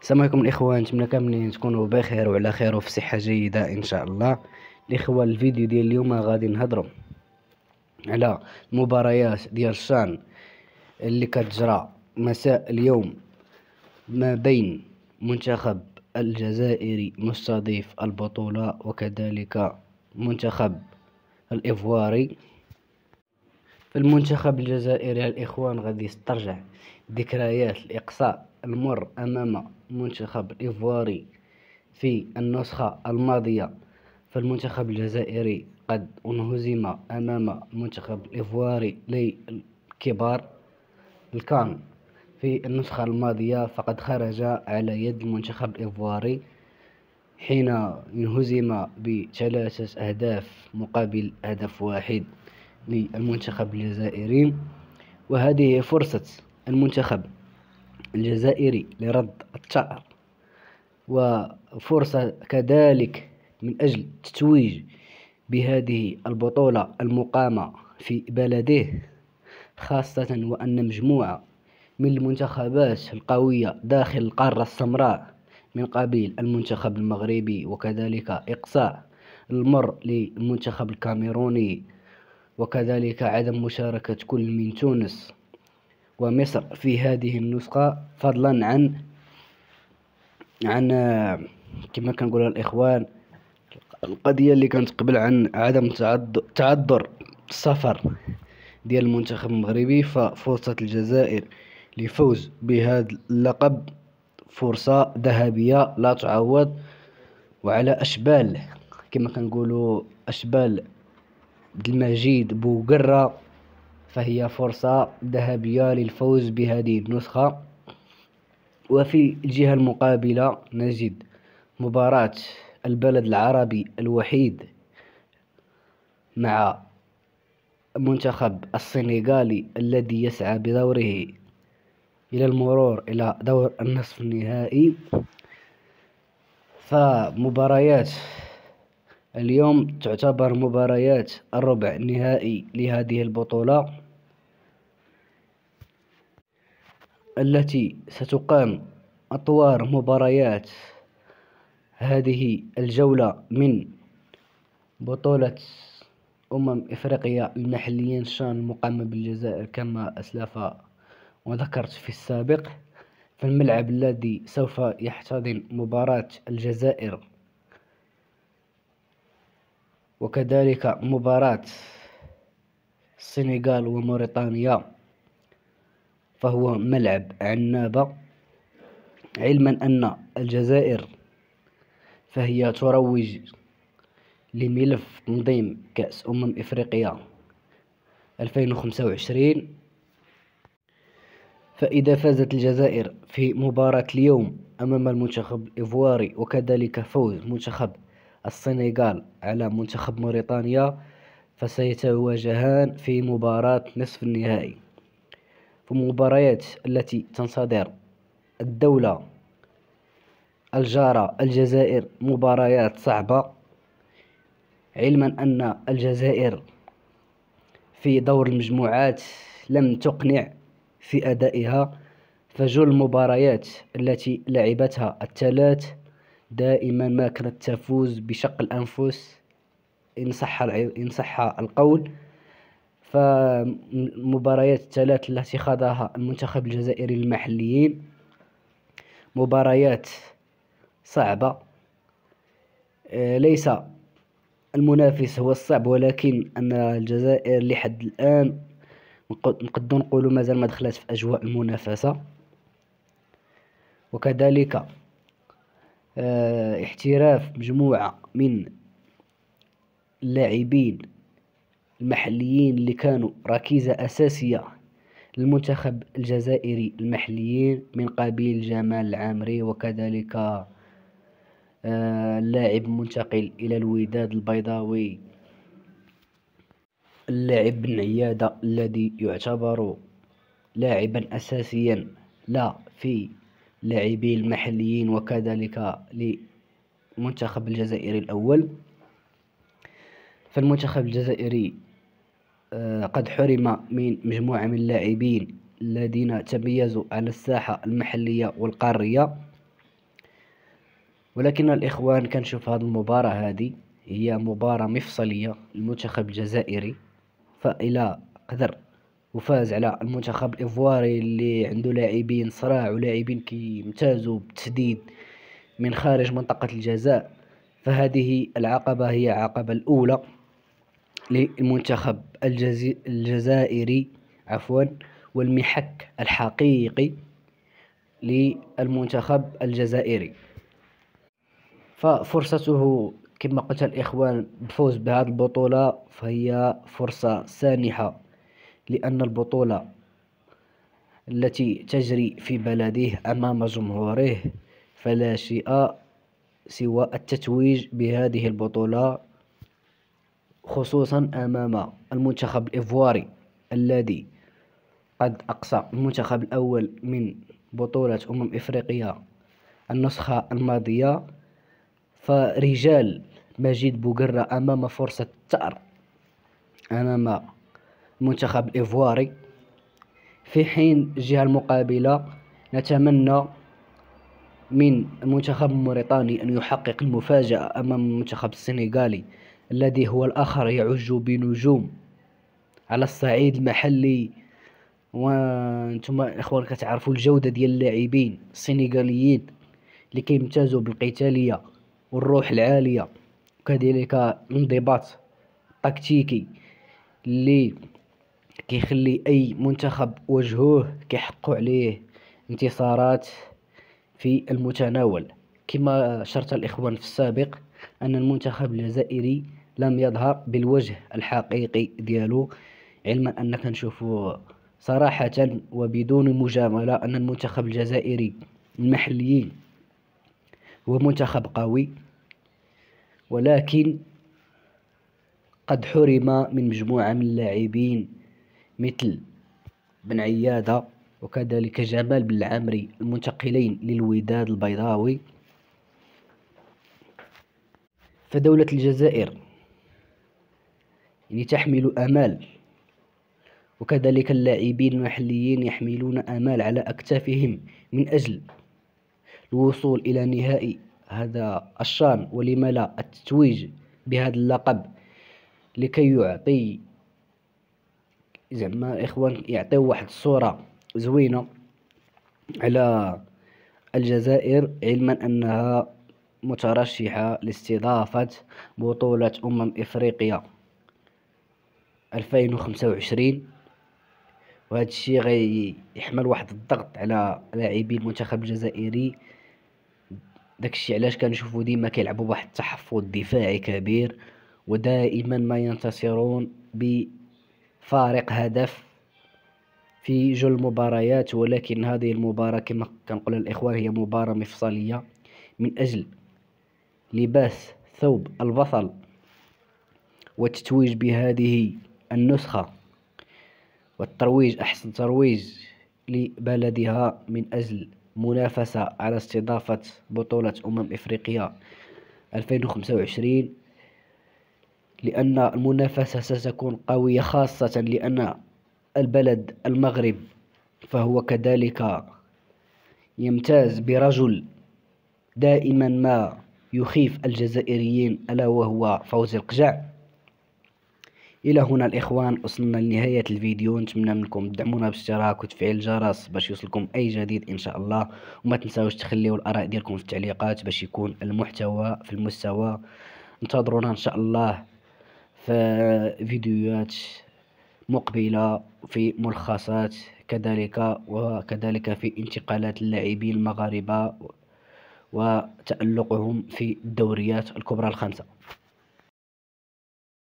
السلام عليكم الاخوان، نتمنى كاملين تكونوا بخير وعلى خير وفي صحه جيده ان شاء الله. الاخوان، الفيديو ديال اليوم غادي نهضروا على المباريات ديال الشان اللي كتجرى مساء اليوم ما بين منتخب الجزائري مستضيف البطوله وكذلك منتخب الايفواري. في المنتخب الجزائري الإخوان غادي يسترجع ذكريات الإقصاء المر أمام المنتخب الإيفواري في النسخة الماضية. فالمنتخب الجزائري قد انهزم أمام المنتخب الإيفواري للكبار الكان في النسخة الماضية، فقد خرج على يد المنتخب الإيفواري حين انهزم ب3 أهداف مقابل هدف واحد للمنتخب الجزائري. وهذه فرصة المنتخب الجزائري لرد الثأر، وفرصة كذلك من أجل التتويج بهذه البطولة المقامة في بلده، خاصة وأن مجموعة من المنتخبات القوية داخل القارة السمراء من قبيل المنتخب المغربي وكذلك إقصاء المر للمنتخب الكاميروني، وكذلك عدم مشاركة كل من تونس ومصر في هذه النسخة، فضلا عن كما كنقول الإخوان القضية اللي كانت قبل عن عدم تعذر السفر ديال المنتخب المغربي. ففرصة الجزائر لفوز بهذا اللقب فرصة ذهبية لا تعوض، وعلى أشبال كما كنقولوا أشبال المجيد بوقرة، فهي فرصة ذهبية للفوز بهذه النسخة. وفي الجهة المقابلة نجد مباراة البلد العربي الوحيد مع منتخب السنغالي الذي يسعى بدوره إلى المرور إلى دور النصف النهائي. فمباريات اليوم تعتبر مباريات الربع النهائي لهذه البطولة التي ستقام أطوار مباريات هذه الجولة من بطولة إفريقيا المحليين شان المقامة بالجزائر كما أسلف وذكرت في السابق. فالملعب الذي سوف يحتضن مباراة الجزائر وكذلك مباراة السنغال وموريتانيا فهو ملعب عنابة، علما أن الجزائر فهي تروج لملف تنظيم كأس إفريقيا 2025. فإذا فازت الجزائر في مباراة اليوم أمام المنتخب الإيفواري وكذلك فوز منتخب السنغال على منتخب موريتانيا، فسيتواجهان في مباراة نصف النهائي. في المباريات التي تنتظر الدولة الجارة الجزائر مباريات صعبة، علما أن الجزائر في دور المجموعات لم تقنع في أدائها، فجل المباريات التي لعبتها الثلاث دائما ما كانت تفوز بشق الأنفس إن صح القول. فالمباريات الثلاث التي خاضها المنتخب الجزائري المحليين مباريات صعبة، ليس المنافس هو الصعب، ولكن أن الجزائر لحد الآن نقدر نقولوا مازال ما دخلت في أجواء المنافسة. وكذلك احتراف مجموعة من اللاعبين المحليين اللي كانوا ركيزة أساسية للمنتخب الجزائري المحليين من قبيل جمال العامري، وكذلك اللاعب منتقل إلى الوداد البيضاوي اللاعب بن عيادة الذي يعتبر لاعبا أساسيا لا في لاعبي المحليين وكذلك للمنتخب الجزائري الأول. فالمنتخب الجزائري قد حرم من مجموعة من اللاعبين الذين تميزوا على الساحة المحلية والقارية، ولكن الإخوان كنشوف هذه المباراة هذه هي مباراة مفصلية للمنتخب الجزائري، فإلى قدر وفاز على المنتخب الإيفواري اللي عنده لاعبين صراع ولاعبين كيمتازوا بالتسديد من خارج منطقة الجزاء، فهذه العقبة هي العقبة الأولى للمنتخب الجزائري عفوا، والمحك الحقيقي للمنتخب الجزائري. ففرصته كما قلت الإخوان بفوز بهذه البطولة فهي فرصة سانحة، لأن البطولة التي تجري في بلده أمام جمهوره فلا شيء سوى التتويج بهذه البطولة، خصوصا أمام المنتخب الإيفواري الذي قد أقصى المنتخب الأول من بطولة إفريقيا النسخة الماضية. فرجال مجيد بوقرة أمام فرصة ثأر أمام المنتخب الإيفواري، في حين الجهة المقابلة نتمنى من المنتخب الموريتاني أن يحقق المفاجأة أمام المنتخب السنغالي الذي هو الآخر يعج بنجوم على الصعيد المحلي. وانتم اخوان كتعرفوا الجودة ديال اللاعبين السنغاليين اللي كيمتازوا بالقتالية والروح العالية، وكذلك الانضباط التكتيكي اللي كيخلي اي منتخب وجهوه كيحقوا عليه انتصارات في المتناول. كما شرط الإخوان في السابق أن المنتخب الجزائري لم يظهر بالوجه الحقيقي ديالو، علما أن كنشوفوا صراحة وبدون مجاملة أن المنتخب الجزائري المحليين هو منتخب قوي، ولكن قد حرم من مجموعة من اللاعبين مثل بن عيادة وكذلك جمال بن العامري المنتقلين للوداد البيضاوي. فدولة الجزائر يعني تحمل آمال، وكذلك اللاعبين المحليين يحملون آمال على أكتافهم من أجل الوصول إلى نهائي هذا الشان، ولما لا التتويج بهذا اللقب، لكي يعطي زعما الإخوان يعطيو واحد الصورة زوينة على الجزائر، علما أنها مترشحة لاستضافة بطولة إفريقيا 2025، وهذا الشيء غيحمل واحد الضغط على لاعبي المنتخب الجزائري. داك الشيء علاش كنشوفوا ديما كيلعبوا بواحد التحفظ دفاعي كبير، ودائما ما ينتصرون بفارق هدف في جل المباريات. ولكن هذه المباراة كما كنقول الإخوان هي مباراة مفصلية من أجل لباس ثوب البطل والتتويج بهذه النسخة، والترويج أحسن ترويج لبلدها من أجل منافسة على استضافة بطولة إفريقيا 2025، لأن المنافسة ستكون قوية، خاصة لأن البلد المغرب فهو كذلك يمتاز برجل دائما ما يخيف الجزائريين ألا وهو فوزي القجع. إلى هنا الإخوان وصلنا لنهاية الفيديو، نتمنى منكم تدعمونا بالاشتراك وتفعيل الجرس باش يوصلكم أي جديد إن شاء الله، وما تنساوش تخليوا الآراء ديالكم في التعليقات باش يكون المحتوى في المستوى. انتظرونا إن شاء الله في فيديوهات مقبلة في ملخصات كذلك، وكذلك في انتقالات اللاعبين المغاربة وتألقهم في الدوريات الكبرى الخمسة.